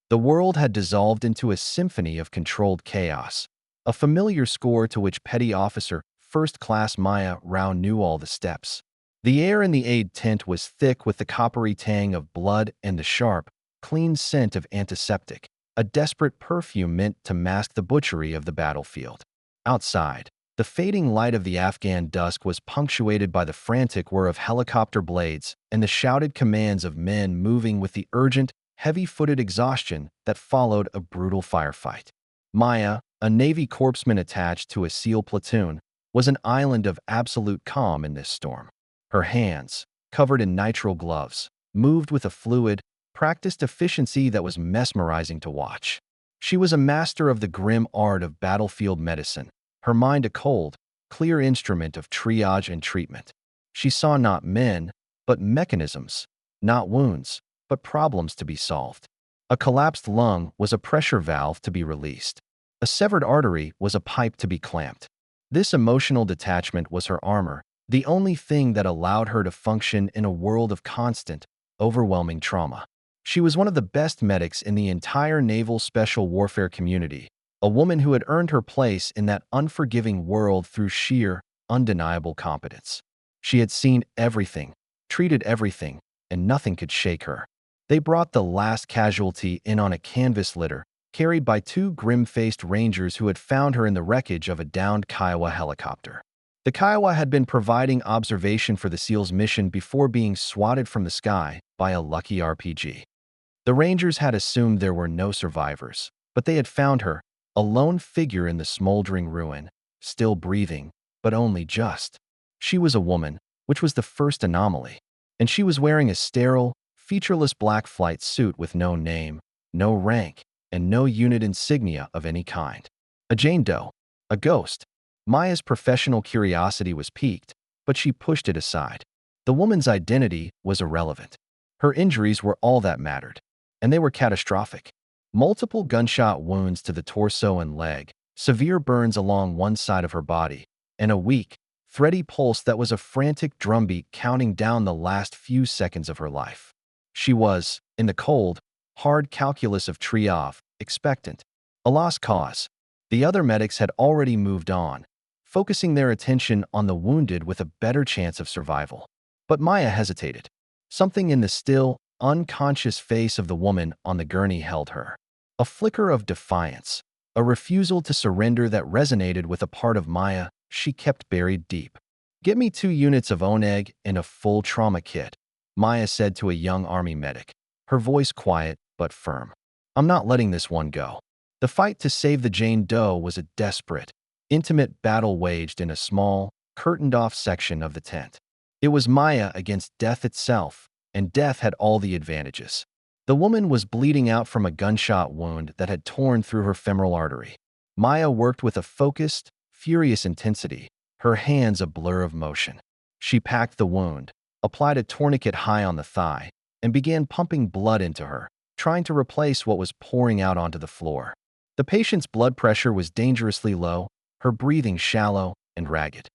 The world had dissolved into a symphony of controlled chaos, a familiar score to which Petty Officer First Class Maya Rao knew all the steps. The air in the aid tent was thick with the coppery tang of blood and the sharp, clean scent of antiseptic, a desperate perfume meant to mask the butchery of the battlefield. Outside, the fading light of the Afghan dusk was punctuated by the frantic whir of helicopter blades and the shouted commands of men moving with the urgent, heavy-footed exhaustion that followed a brutal firefight. Maya, a Navy corpsman attached to a SEAL platoon, was an island of absolute calm in this storm. Her hands, covered in nitrile gloves, moved with a fluid, practiced efficiency that was mesmerizing to watch. She was a master of the grim art of battlefield medicine, her mind a cold, clear instrument of triage and treatment. She saw not men, but mechanisms, not wounds, but problems to be solved. A collapsed lung was a pressure valve to be released. A severed artery was a pipe to be clamped. This emotional detachment was her armor, the only thing that allowed her to function in a world of constant, overwhelming trauma. She was one of the best medics in the entire naval special warfare community, a woman who had earned her place in that unforgiving world through sheer, undeniable competence. She had seen everything, treated everything, and nothing could shake her. They brought the last casualty in on a canvas litter, carried by two grim-faced rangers who had found her in the wreckage of a downed Kiowa helicopter. The Kiowa had been providing observation for the SEALs' mission before being swatted from the sky by a lucky RPG. The Rangers had assumed there were no survivors, but they had found her, a lone figure in the smoldering ruin, still breathing, but only just. She was a woman, which was the first anomaly, and she was wearing a sterile, featureless black flight suit with no name, no rank, and no unit insignia of any kind. A Jane Doe, a ghost. Maya's professional curiosity was piqued, but she pushed it aside. The woman's identity was irrelevant. Her injuries were all that mattered, and they were catastrophic. Multiple gunshot wounds to the torso and leg, severe burns along one side of her body, and a weak, thready pulse that was a frantic drumbeat counting down the last few seconds of her life. She was, in the cold, hard calculus of triage, expectant. A lost cause. The other medics had already moved on, focusing their attention on the wounded with a better chance of survival. But Maya hesitated. Something in the still, unconscious face of the woman on the gurney held her. A flicker of defiance, a refusal to surrender that resonated with a part of Maya she kept buried deep. "Get me 2 units of Oneg and a full trauma kit," Maya said to a young army medic, her voice quiet but firm. "I'm not letting this one go." The fight to save the Jane Doe was a desperate, intimate battle waged in a small, curtained-off section of the tent. It was Maya against death itself, and death had all the advantages. The woman was bleeding out from a gunshot wound that had torn through her femoral artery. Maya worked with a focused, furious intensity, her hands a blur of motion. She packed the wound, applied a tourniquet high on the thigh, and began pumping blood into her, trying to replace what was pouring out onto the floor. The patient's blood pressure was dangerously low, her breathing shallow and ragged.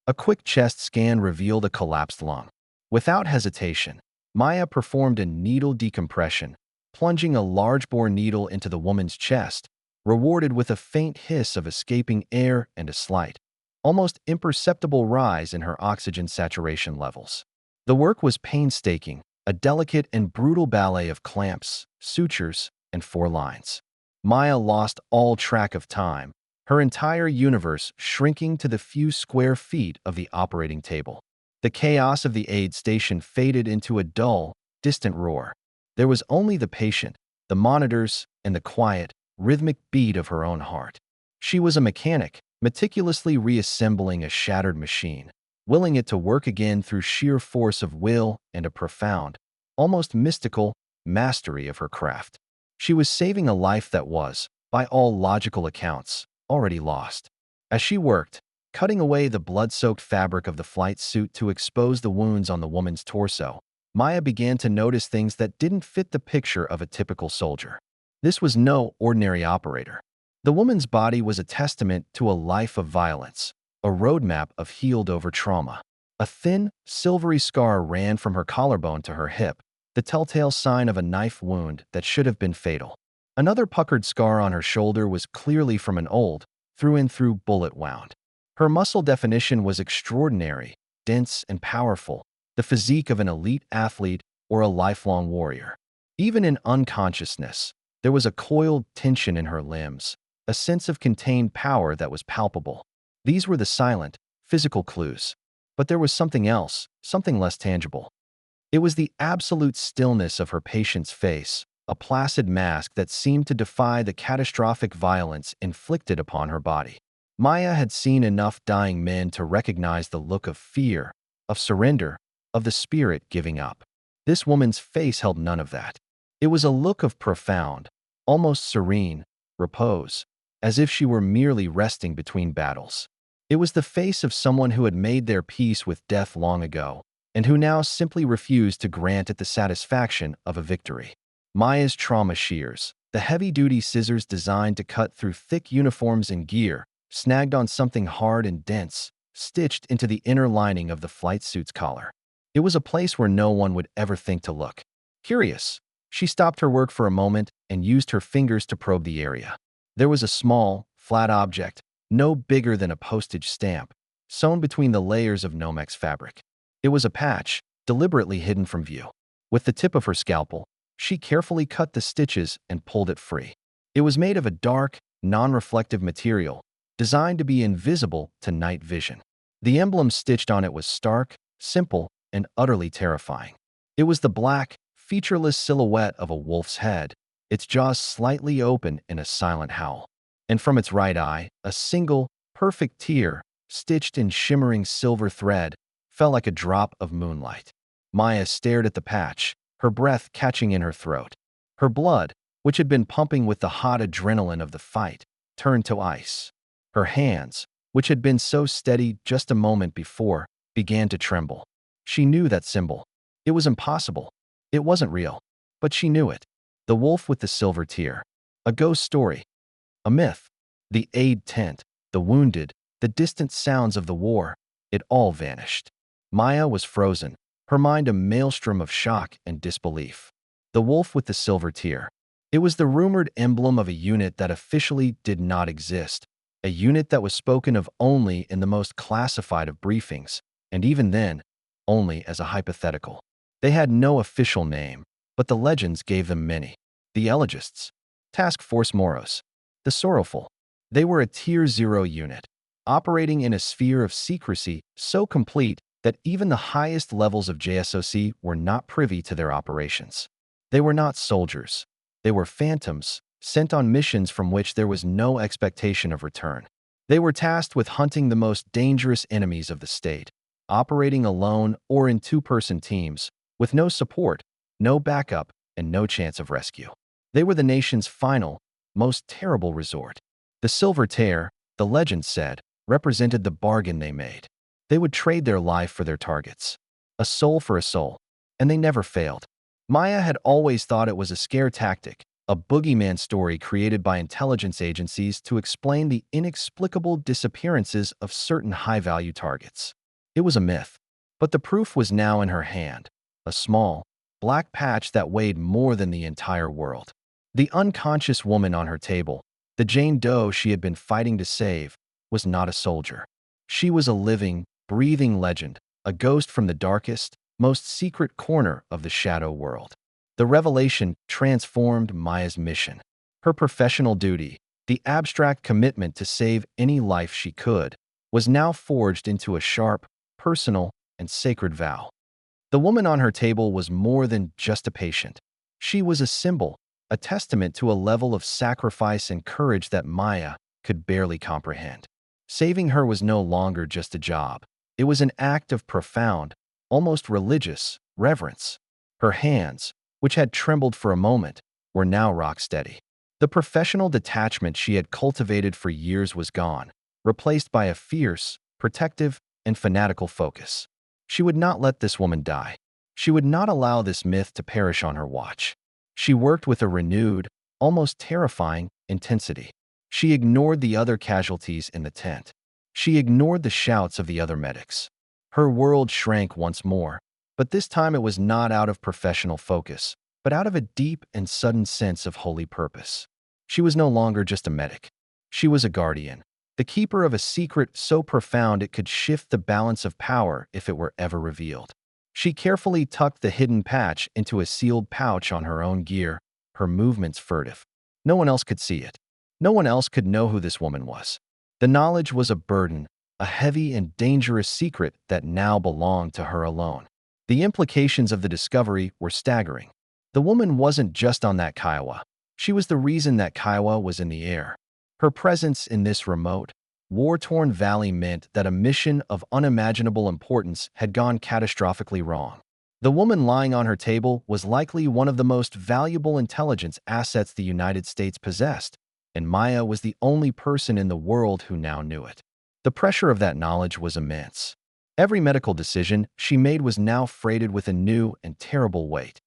A quick chest scan revealed a collapsed lung. Without hesitation, Maya performed a needle decompression, plunging a large-bore needle into the woman's chest, rewarded with a faint hiss of escaping air and a slight, almost imperceptible rise in her oxygen saturation levels. The work was painstaking, a delicate and brutal ballet of clamps, sutures, and 4 lines. Maya lost all track of time, her entire universe shrinking to the few square feet of the operating table. The chaos of the aid station faded into a dull, distant roar. There was only the patient, the monitors, and the quiet, rhythmic beat of her own heart. She was a mechanic, meticulously reassembling a shattered machine, willing it to work again through sheer force of will and a profound, almost mystical, mastery of her craft. She was saving a life that was, by all logical accounts, already lost. As she worked, cutting away the blood-soaked fabric of the flight suit to expose the wounds on the woman's torso, Maya began to notice things that didn't fit the picture of a typical soldier. This was no ordinary operator. The woman's body was a testament to a life of violence, a roadmap of healed-over trauma. A thin, silvery scar ran from her collarbone to her hip, the telltale sign of a knife wound that should have been fatal. Another puckered scar on her shoulder was clearly from an old, through-and-through bullet wound. Her muscle definition was extraordinary, dense and powerful, the physique of an elite athlete or a lifelong warrior. Even in unconsciousness, there was a coiled tension in her limbs, a sense of contained power that was palpable. These were the silent, physical clues. But there was something else, something less tangible. It was the absolute stillness of her patient's face, a placid mask that seemed to defy the catastrophic violence inflicted upon her body. Maya had seen enough dying men to recognize the look of fear, of surrender, of the spirit giving up. This woman's face held none of that. It was a look of profound, almost serene, repose, as if she were merely resting between battles. It was the face of someone who had made their peace with death long ago, and who now simply refused to grant it the satisfaction of a victory. Maya's trauma shears, the heavy-duty scissors designed to cut through thick uniforms and gear, snagged on something hard and dense, stitched into the inner lining of the flight suit's collar. It was a place where no one would ever think to look. Curious, she stopped her work for a moment and used her fingers to probe the area. There was a small, flat object, no bigger than a postage stamp, sewn between the layers of Nomex fabric. It was a patch, deliberately hidden from view. With the tip of her scalpel, she carefully cut the stitches and pulled it free. It was made of a dark, non-reflective material, designed to be invisible to night vision. The emblem stitched on it was stark, simple, and utterly terrifying. It was the black, featureless silhouette of a wolf's head, its jaws slightly open in a silent howl. And from its right eye, a single, perfect tear, stitched in shimmering silver thread, fell like a drop of moonlight. Maya stared at the patch, her breath catching in her throat. Her blood, which had been pumping with the hot adrenaline of the fight, turned to ice. Her hands, which had been so steady just a moment before, began to tremble. She knew that symbol. It was impossible. It wasn't real. But she knew it. The wolf with the silver tear. A ghost story. A myth. The aid tent, the wounded, the distant sounds of the war. It all vanished. Maya was frozen, her mind a maelstrom of shock and disbelief. The wolf with the silver tear. It was the rumored emblem of a unit that officially did not exist, a unit that was spoken of only in the most classified of briefings, and even then, only as a hypothetical. They had no official name, but the legends gave them many. The Elegists, Task Force Moros, the Sorrowful. They were a Tier 0 unit, operating in a sphere of secrecy so complete that even the highest levels of JSOC were not privy to their operations. They were not soldiers. They were phantoms, sent on missions from which there was no expectation of return. They were tasked with hunting the most dangerous enemies of the state, operating alone or in two-person teams, with no support, no backup, and no chance of rescue. They were the nation's final, most terrible resort. The Silver Tear, the legend said, represented the bargain they made. They would trade their life for their targets. A soul for a soul. And they never failed. Maya had always thought it was a scare tactic, a boogeyman story created by intelligence agencies to explain the inexplicable disappearances of certain high-value targets. It was a myth. But the proof was now in her hand, a small, black patch that weighed more than the entire world. The unconscious woman on her table, the Jane Doe she had been fighting to save, was not a soldier. She was a living, breathing legend, a ghost from the darkest, most secret corner of the shadow world. The revelation transformed Maya's mission. Her professional duty, the abstract commitment to save any life she could, was now forged into a sharp, personal, and sacred vow. The woman on her table was more than just a patient. She was a symbol, a testament to a level of sacrifice and courage that Maya could barely comprehend. Saving her was no longer just a job. It was an act of profound, almost religious, reverence. Her hands, which had trembled for a moment, were now rock steady. The professional detachment she had cultivated for years was gone, replaced by a fierce, protective, and fanatical focus. She would not let this woman die. She would not allow this myth to perish on her watch. She worked with a renewed, almost terrifying, intensity. She ignored the other casualties in the tent. She ignored the shouts of the other medics. Her world shrank once more, but this time it was not out of professional focus, but out of a deep and sudden sense of holy purpose. She was no longer just a medic. She was a guardian, the keeper of a secret so profound it could shift the balance of power if it were ever revealed. She carefully tucked the hidden patch into a sealed pouch on her own gear, her movements furtive. No one else could see it. No one else could know who this woman was. The knowledge was a burden, a heavy and dangerous secret that now belonged to her alone. The implications of the discovery were staggering. The woman wasn't just on that Kiowa. She was the reason that Kiowa was in the air. Her presence in this remote, war-torn valley meant that a mission of unimaginable importance had gone catastrophically wrong. The woman lying on her table was likely one of the most valuable intelligence assets the United States possessed, and Maya was the only person in the world who now knew it. The pressure of that knowledge was immense. Every medical decision she made was now freighted with a new and terrible weight.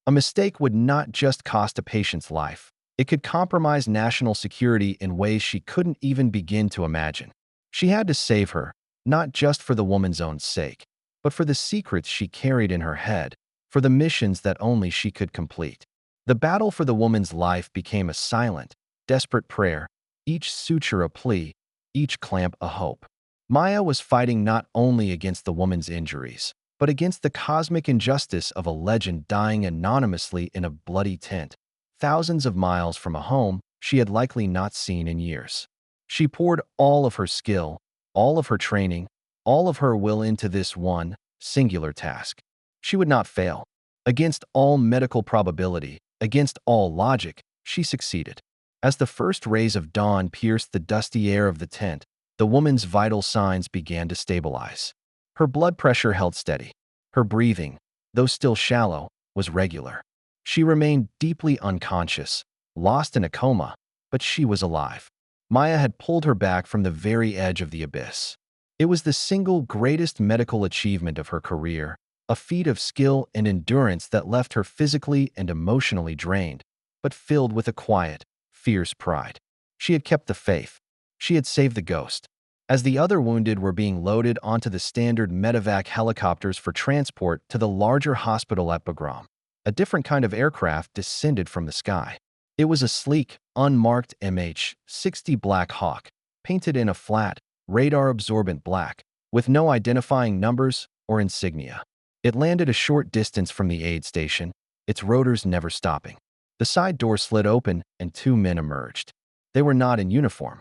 A mistake would not just cost a patient's life. It could compromise national security in ways she couldn't even begin to imagine. She had to save her, not just for the woman's own sake, but for the secrets she carried in her head, for the missions that only she could complete. The battle for the woman's life became a silent, desperate prayer, each suture a plea, each clamp a hope. Maya was fighting not only against the woman's injuries, but against the cosmic injustice of a legend dying anonymously in a bloody tent, thousands of miles from a home she had likely not seen in years. She poured all of her skill, all of her training, all of her will into this one, singular task. She would not fail. Against all medical probability, against all logic, she succeeded. As the first rays of dawn pierced the dusty air of the tent, the woman's vital signs began to stabilize. Her blood pressure held steady. Her breathing, though still shallow, was regular. She remained deeply unconscious, lost in a coma, but she was alive. Maya had pulled her back from the very edge of the abyss. It was the single greatest medical achievement of her career, a feat of skill and endurance that left her physically and emotionally drained, but filled with a quiet, fierce pride. She had kept the faith. She had saved the ghost. As the other wounded were being loaded onto the standard medevac helicopters for transport to the larger hospital at Bagram, a different kind of aircraft descended from the sky. It was a sleek, unmarked MH-60 Black Hawk, painted in a flat, radar-absorbent black, with no identifying numbers or insignia. It landed a short distance from the aid station, its rotors never stopping. The side door slid open and two men emerged. They were not in uniform.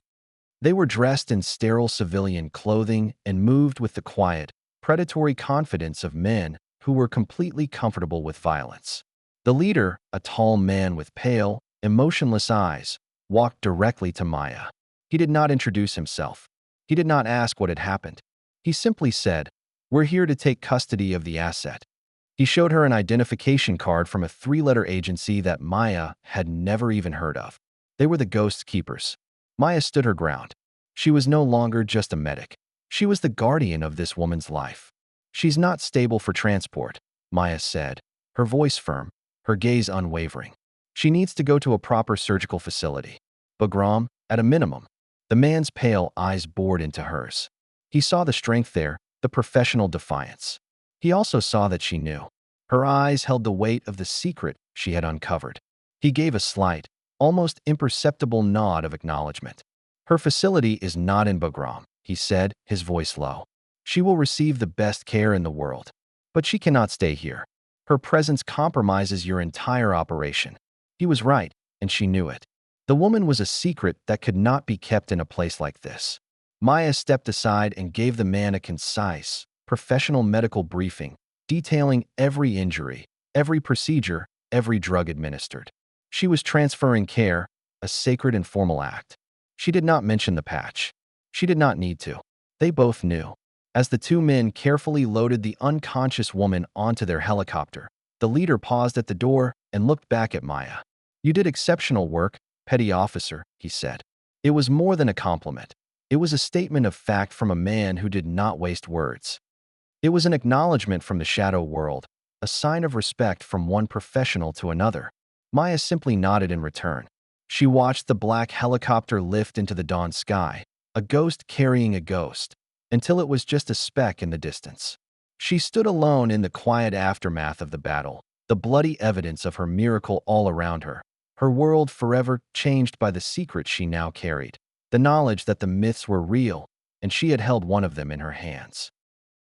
They were dressed in sterile civilian clothing and moved with the quiet, predatory confidence of men who were completely comfortable with violence. The leader, a tall man with pale, emotionless eyes, walked directly to Maya. He did not introduce himself. He did not ask what had happened. He simply said, "We're here to take custody of the asset." He showed her an identification card from a three-letter agency that Maya had never even heard of. They were the Ghost Keepers. Maya stood her ground. She was no longer just a medic. She was the guardian of this woman's life. "She's not stable for transport," Maya said, her voice firm, her gaze unwavering. "She needs to go to a proper surgical facility. Bagram, at a minimum." The man's pale eyes bored into hers. He saw the strength there, the professional defiance. He also saw that she knew. Her eyes held the weight of the secret she had uncovered. He gave a slight, almost imperceptible nod of acknowledgement. "Her facility is not in Bagram," he said, his voice low. "She will receive the best care in the world. But she cannot stay here. Her presence compromises your entire operation." He was right, and she knew it. The woman was a secret that could not be kept in a place like this. Maya stepped aside and gave the man a concise, professional medical briefing, detailing every injury, every procedure, every drug administered. She was transferring care, a sacred and formal act. She did not mention the patch. She did not need to. They both knew. As the two men carefully loaded the unconscious woman onto their helicopter, the leader paused at the door and looked back at Maya. "You did exceptional work, petty officer," he said. It was more than a compliment. It was a statement of fact from a man who did not waste words. It was an acknowledgement from the shadow world, a sign of respect from one professional to another. Maya simply nodded in return. She watched the black helicopter lift into the dawn sky, a ghost carrying a ghost, until it was just a speck in the distance. She stood alone in the quiet aftermath of the battle, the bloody evidence of her miracle all around her. Her world forever changed by the secret she now carried, the knowledge that the myths were real, and she had held one of them in her hands.